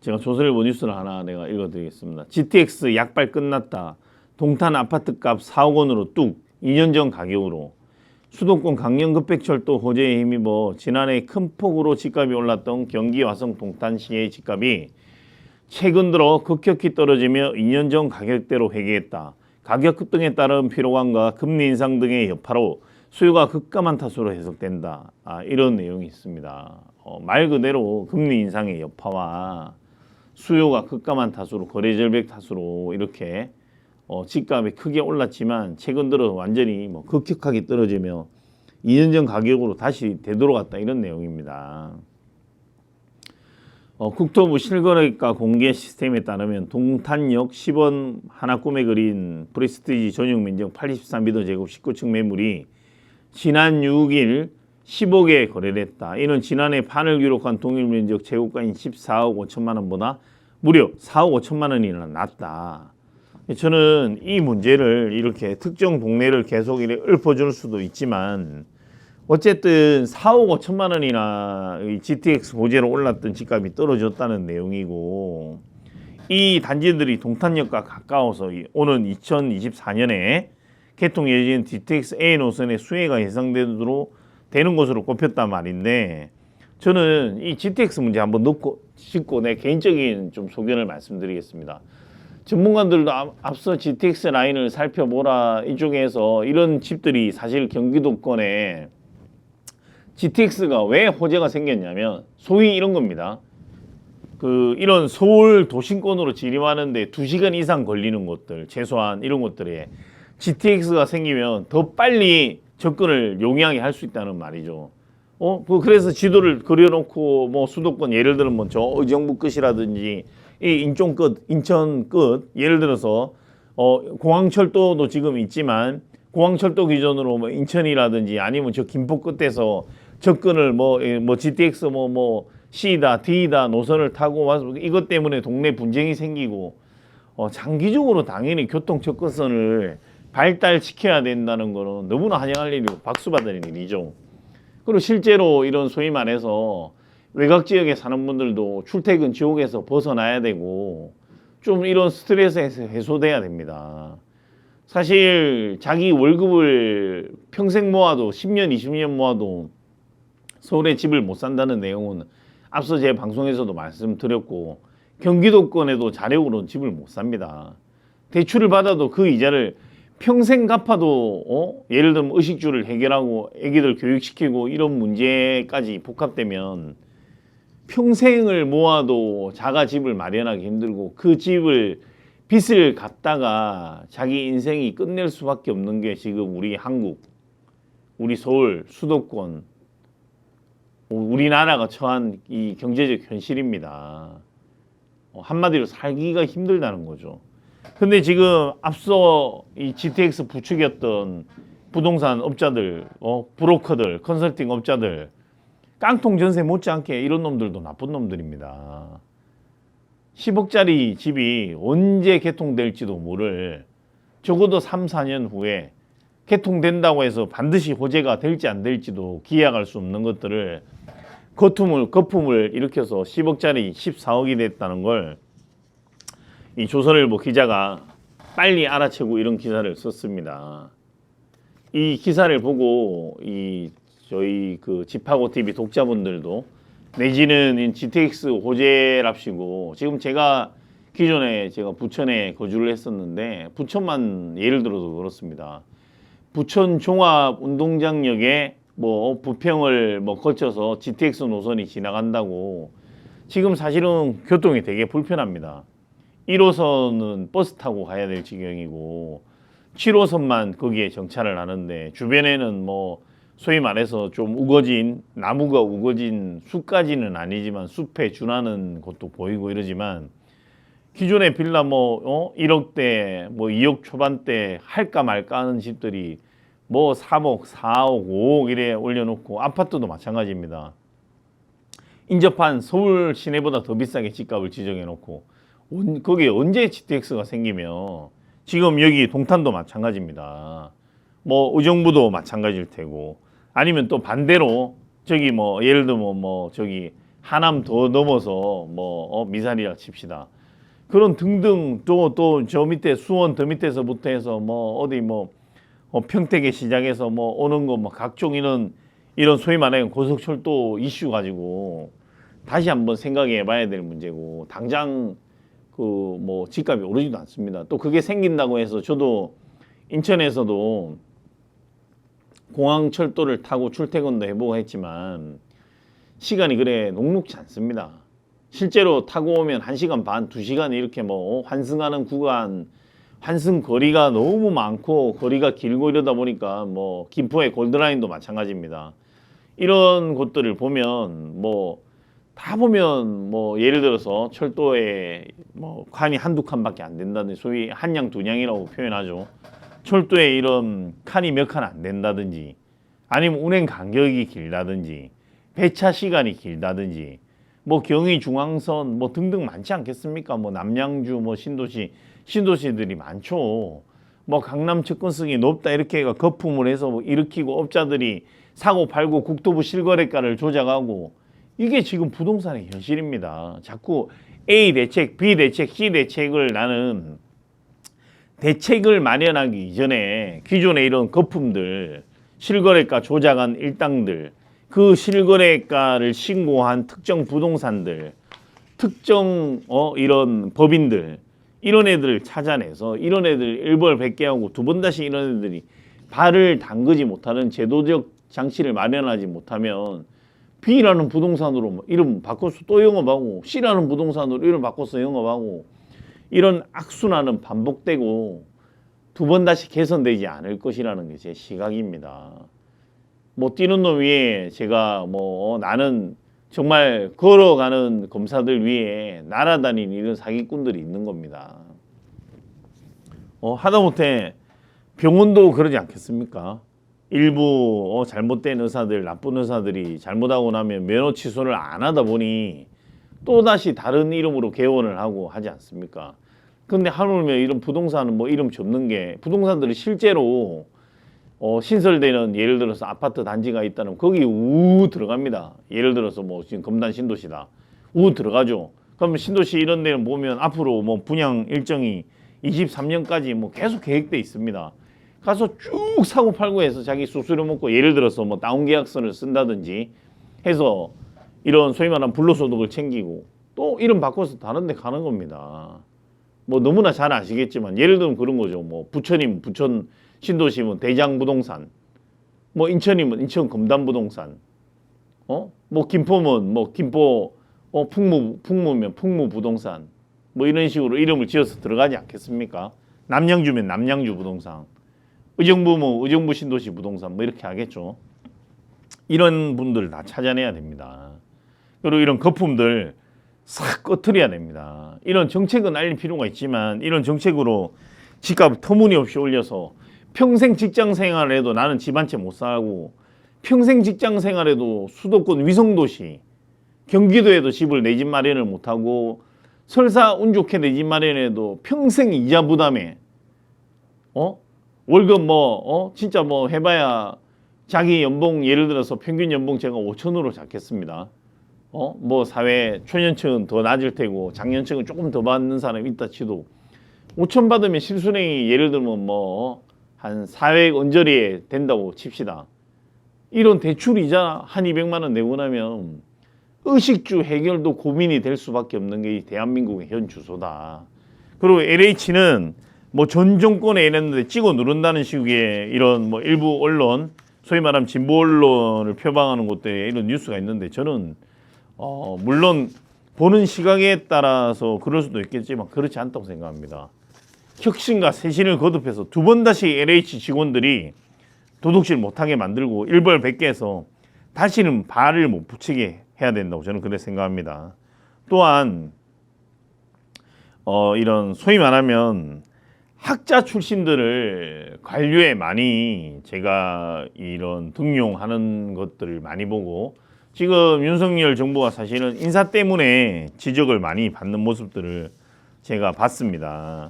제가 조선일보 뉴스를 하나 내가 읽어드리겠습니다. GTX 약발 끝났다. 동탄 아파트값 4억 원으로 뚝. 2년 전 가격으로. 수도권 강릉급백철도 호재에 힘입어 지난해 큰 폭으로 집값이 올랐던 경기 화성 동탄시의 집값이 최근 들어 급격히 떨어지며 2년 전 가격대로 회귀했다. 가격 급등에 따른 피로감과 금리 인상 등의 여파로 수요가 급감한 탓으로 해석된다. 이런 내용이 있습니다. 말 그대로 금리 인상의 여파와 수요가 급감한 탓으로 거래절벽 탓으로 이렇게 집값이 크게 올랐지만 최근 들어 완전히 급격하게 떨어지며 2년 전 가격으로 다시 되돌아갔다 이런 내용입니다. 국토부 실거래가 공개 시스템에 따르면 동탄역 10원 하나 꿈에 그린 프레스티지 전용 면적 83m 제곱 19층 매물이 지난 6일 10억에 거래됐다. 이는 지난해 판을 기록한 동일 면적 제곱가인 14억 5천만 원보다 무려 4억 5천만 원이나 낮다. 저는 이 문제를 이렇게 특정 동네를 계속 읊어줄 수도 있지만 어쨌든 4억 5천만 원이나 GTX 호재로 올랐던 집값이 떨어졌다는 내용이고 이 단지들이 동탄역과 가까워서 오는 2024년에 개통 예정인 GTX A 노선의 수혜가 예상되도록 되는 것으로 꼽혔단 말인데 저는 이 GTX 문제 한번 짚고 내 개인적인 좀 소견을 말씀드리겠습니다. 전문가들도 앞서 GTX 라인을 살펴보라 이쪽에서 이런 집들이 사실 경기도권에 GTX가 왜 호재가 생겼냐면 소위 이런 겁니다. 이런 서울 도심권으로 진입하는데 2시간 이상 걸리는 곳들 최소한 이런 곳들에 GTX가 생기면 더 빨리 접근을 용이하게 할 수 있다는 말이죠. 그래서 지도를 그려놓고 수도권 예를 들면 저 의정부 끝이라든지 이 인천 끝 예를 들어서 공항철도도 지금 있지만 공항철도 기준으로 인천이라든지 아니면 저 김포 끝에서 접근을 GTX C다 D다 노선을 타고 와서 이것 때문에 동네 분쟁이 생기고 장기적으로 당연히 교통 접근선을 발달시켜야 된다는 거는 너무나 환영할 일이고 박수받을 일이죠. 그리고 실제로 이런 소위 말해서 외곽 지역에 사는 분들도 출퇴근 지옥에서 벗어나야 되고 좀 이런 스트레스에서 해소돼야 됩니다. 사실 자기 월급을 평생 모아도 10년 20년 모아도 서울에 집을 못 산다는 내용은 앞서 제 방송에서도 말씀드렸고 경기도권에도 자력으로는 집을 못 삽니다. 대출을 받아도 그 이자를 평생 갚아도 예를 들면 의식주를 해결하고 애기들 교육시키고 이런 문제까지 복합되면 평생을 모아도 자가 집을 마련하기 힘들고 그 집을 빚을 갚다가 자기 인생이 끝낼 수밖에 없는 게 지금 우리 한국, 우리 서울, 수도권, 우리나라가 처한 이 경제적 현실입니다. 한마디로 살기가 힘들다는 거죠. 근데 지금 앞서 이 GTX 부추겼던 부동산 업자들, 브로커들, 컨설팅 업자들, 깡통 전세 못지않게 이런 놈들도 나쁜 놈들입니다. 10억짜리 집이 언제 개통될지도 모를 적어도 3, 4년 후에 개통된다고 해서 반드시 호재가 될지 안 될지도 기약할 수 없는 것들을 거품을 일으켜서 10억짜리 14억이 됐다는 걸 이 조선일보 기자가 빨리 알아채고 이런 기사를 썼습니다. 이 기사를 보고 저희 집하고 TV 독자분들도 내지는 GTX 호재랍시고 지금 제가 기존에 제가 부천에 거주를 했었는데 부천만 예를 들어도 그렇습니다. 부천 종합운동장역에 부평을 거쳐서 GTX 노선이 지나간다고 지금 사실은 교통이 되게 불편합니다. 1호선은 버스 타고 가야 될 지경이고 7호선만 거기에 정차를 하는데 주변에는 소위 말해서 좀 우거진 나무가 우거진 숲까지는 아니지만 숲에 준하는 곳도 보이고 이러지만 기존의 빌라 1억대 2억 초반대 할까 말까 하는 집들이 3억, 4억, 5억 이래 올려놓고 아파트도 마찬가지입니다. 인접한 서울 시내보다 더 비싸게 집값을 지정해놓고 거기에 언제 GTX가 생기며 지금 여기 동탄도 마찬가지입니다. 의정부도 마찬가지일 테고 아니면 또 반대로 저기 예를 들면 저기 하남 더 넘어서 뭐 미사리라 칩시다. 그런 등등 또 저 밑에 수원 더 밑에서부터 해서 뭐 어디 뭐 평택에 시작해서 뭐 오는 거 뭐 각종 이런 소위 말하는 고속철도 이슈 가지고 다시 한번 생각해 봐야 될 문제고 당장 그 뭐 집값이 오르지도 않습니다. 또 그게 생긴다고 해서 저도 인천에서도 공항철도를 타고 출퇴근도 해보고 했지만 시간이 그래 녹록지 않습니다. 실제로 타고 오면 1시간 반, 2시간 이렇게 뭐 환승하는 구간, 환승 거리가 너무 많고 거리가 길고 이러다 보니까 뭐 김포의 골드라인도 마찬가지입니다. 이런 곳들을 보면 뭐 다 보면 뭐 예를 들어서 철도에 뭐 칸이 한두 칸밖에 안 된다든지 소위 한양 두냥이라고 표현하죠. 철도에 이런 칸이 몇 칸 안 된다든지 아니면 운행 간격이 길다든지 배차 시간이 길다든지 뭐 경의중앙선 뭐 등등 많지 않겠습니까? 뭐 남양주 뭐 신도시들이 많죠. 뭐 강남 접근성이 높다 이렇게 해가 거품을 해서 뭐 일으키고 업자들이 사고 팔고 국토부 실거래가를 조작하고 이게 지금 부동산의 현실입니다. 자꾸 A 대책, B 대책, C 대책을 나는 대책을 마련하기 이전에 기존의 이런 거품들, 실거래가 조작한 일당들, 그 실거래가를 신고한 특정 부동산들, 특정 이런 법인들, 이런 애들을 찾아내서 이런 애들 일벌백계하고 두 번 다시 이런 애들이 발을 담그지 못하는 제도적 장치를 마련하지 못하면 B라는 부동산으로 이름 바꿔서 또 영업하고 C라는 부동산으로 이름 바꿔서 영업하고 이런 악순환은 반복되고 두 번 다시 개선되지 않을 것이라는 게 제 시각입니다. 뭐 뛰는 놈 위에 제가 뭐 나는 정말 걸어가는 검사들 위에 날아다니는 이런 사기꾼들이 있는 겁니다. 하다못해 병원도 그러지 않겠습니까? 일부 잘못된 의사들, 나쁜 의사들이 잘못하고 나면 면허 취소를 안 하다 보니 또다시 다른 이름으로 개원을 하고 하지 않습니까? 근데 하물며 이런 부동산은 뭐 이름 접는 게 부동산들이 실제로 신설되는 예를 들어서 아파트 단지가 있다면 거기 우 들어갑니다. 예를 들어서 뭐 지금 검단 신도시다. 우 들어가죠. 그러면 신도시 이런 데는 보면 앞으로 뭐 분양 일정이 23년까지 뭐 계속 계획돼 있습니다. 가서 쭉 사고 팔고 해서 자기 수수료 먹고 예를 들어서 뭐 다운 계약서를 쓴다든지 해서 이런 소위 말하는 불로소득을 챙기고 또 이름 바꿔서 다른 데 가는 겁니다. 뭐 너무나 잘 아시겠지만 예를 들면 그런 거죠. 뭐 부천이면 부천 신도시면 대장부동산, 뭐 인천이면 인천 검단부동산, 뭐 김포면 뭐 김포 풍무면 풍무부동산, 뭐 이런 식으로 이름을 지어서 들어가지 않겠습니까? 남양주면 남양주 부동산, 의정부면 의정부 신도시 부동산 뭐 이렇게 하겠죠. 이런 분들 다 찾아내야 됩니다. 그리고 이런 거품들 싹 꺼트려야 됩니다. 이런 정책은 알릴 필요가 있지만 이런 정책으로 집값을 터무니없이 올려서 평생 직장 생활해도 나는 집 한 채 못 사고 평생 직장 생활해도 수도권 위성도시 경기도에도 집을 내 집 마련을 못하고 설사 운 좋게 내 집 마련해도 평생 이자 부담에 월급 진짜 뭐 해봐야 자기 연봉 예를 들어서 평균 연봉 제가 5천으로 잡겠습니다. 뭐 사회 초년층은 더 낮을 테고 장년층은 조금 더 받는 사람이 있다 치도 5천 받으면 실순행이 예를 들면 뭐 한 400 언저리에 된다고 칩시다. 이런 대출 이자 한 200만 원 내고 나면 의식주 해결도 고민이 될 수밖에 없는 게 이 대한민국의 현 주소다. 그리고 LH는 뭐 전 정권에 이랬는데 찍어 누른다는 식의 이런 뭐 일부 언론, 소위 말하면 진보 언론을 표방하는 곳들에 이런 뉴스가 있는데 저는 물론 보는 시각에 따라서 그럴 수도 있겠지만 그렇지 않다고 생각합니다. 혁신과 쇄신을 거듭해서 두 번 다시 LH 직원들이 도둑질 못하게 만들고 일벌백계해서 다시는 발을 못 붙이게 해야 된다고 저는 그렇게 생각합니다. 또한 이런 소위 말하면 학자 출신들을 관료에 많이 제가 이런 등용하는 것들을 많이 보고 지금 윤석열 정부가 사실은 인사 때문에 지적을 많이 받는 모습들을 제가 봤습니다.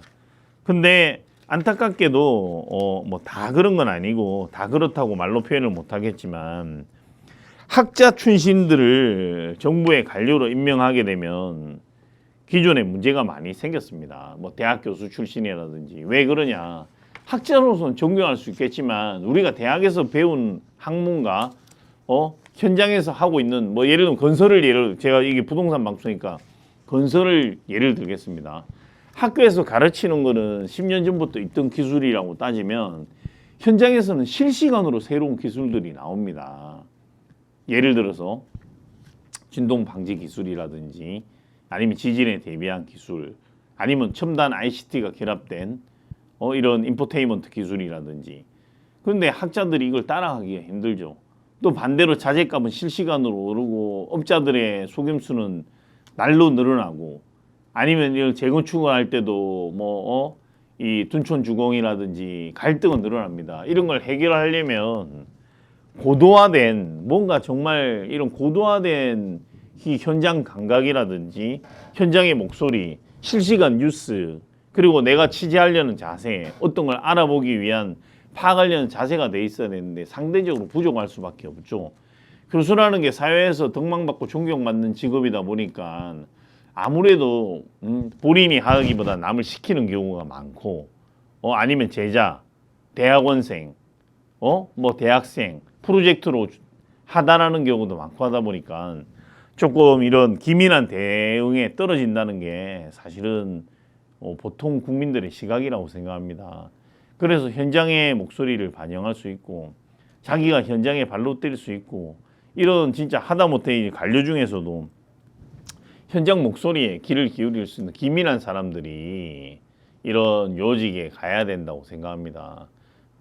근데 안타깝게도 뭐 다 그런 건 아니고 다 그렇다고 말로 표현을 못 하겠지만 학자 출신들을 정부의 관료로 임명하게 되면 기존에 문제가 많이 생겼습니다. 뭐 대학 교수 출신이라든지. 왜 그러냐? 학자로서는 존경할 수 있겠지만 우리가 대학에서 배운 학문과 현장에서 하고 있는 뭐 예를 들면 건설을 제가 이게 부동산 방송이니까 건설을 예를 들겠습니다. 학교에서 가르치는 거는 10년 전부터 있던 기술이라고 따지면 현장에서는 실시간으로 새로운 기술들이 나옵니다. 예를 들어서 진동 방지 기술이라든지 아니면 지진에 대비한 기술 아니면 첨단 ICT가 결합된 이런 인포테인먼트 기술이라든지. 그런데 학자들이 이걸 따라가기가 힘들죠. 또 반대로 자재값은 실시간으로 오르고 업자들의 속임수는 날로 늘어나고 아니면 이런 재건축을 할 때도 이 둔촌 주공이라든지 갈등은 늘어납니다. 이런 걸 해결하려면 고도화된 뭔가 정말 이런 고도화된 이 현장 감각이라든지 현장의 목소리, 실시간 뉴스 그리고 내가 취재하려는 자세, 어떤 걸 알아보기 위한 파악하려는 자세가 돼 있어야 되는데 상대적으로 부족할 수밖에 없죠. 교수라는 게 사회에서 덕망받고 존경받는 직업이다 보니까 아무래도 본인이 하기보다 남을 시키는 경우가 많고 아니면 제자, 대학원생, 뭐 대학생 프로젝트로 하다라는 경우도 많고 하다 보니까 조금 이런 기민한 대응에 떨어진다는 게 사실은 보통 국민들의 시각이라고 생각합니다. 그래서 현장의 목소리를 반영할 수 있고 자기가 현장에 발로 뛸 수 있고 이런 진짜 하다못해 관료 중에서도 현장 목소리에 귀를 기울일 수 있는 기민한 사람들이 이런 요직에 가야 된다고 생각합니다.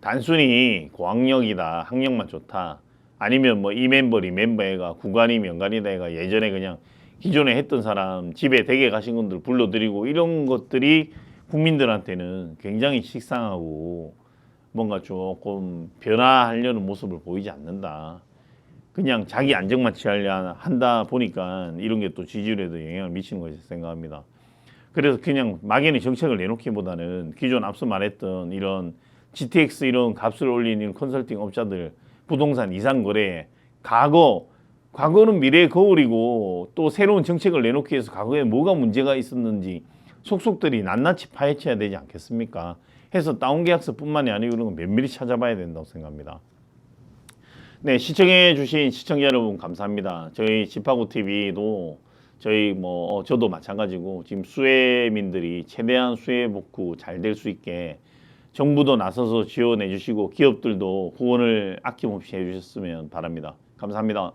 단순히 고학력이다, 학력만 좋다, 아니면 뭐 이 멤버, 이 멤버가 구간이 명간이다 해가 예전에 그냥 기존에 했던 사람 집에 댁에 가신 분들 불러드리고 이런 것들이 국민들한테는 굉장히 식상하고 뭔가 조금 변화하려는 모습을 보이지 않는다. 그냥 자기 안정만 취하려 한다 보니까 이런 게 또 지지율에도 영향을 미치는 것이 생각합니다. 그래서 그냥 막연히 정책을 내놓기보다는 기존 앞서 말했던 이런 GTX 이런 값을 올리는 컨설팅 업자들 부동산 이상 거래 과거는 미래의 거울이고 또 새로운 정책을 내놓기 위해서 과거에 뭐가 문제가 있었는지 속속들이 낱낱이 파헤쳐야 되지 않겠습니까? 해서 다운계약서뿐만이 아니고 이런 건 면밀히 찾아봐야 된다고 생각합니다. 네, 시청해 주신 시청자 여러분 감사합니다. 저희 집하고 TV도 저희 저도 마찬가지고 지금 수혜민들이 최대한 수혜 복구 잘 될 수 있게 정부도 나서서 지원해 주시고 기업들도 후원을 아낌없이 해 주셨으면 바랍니다. 감사합니다.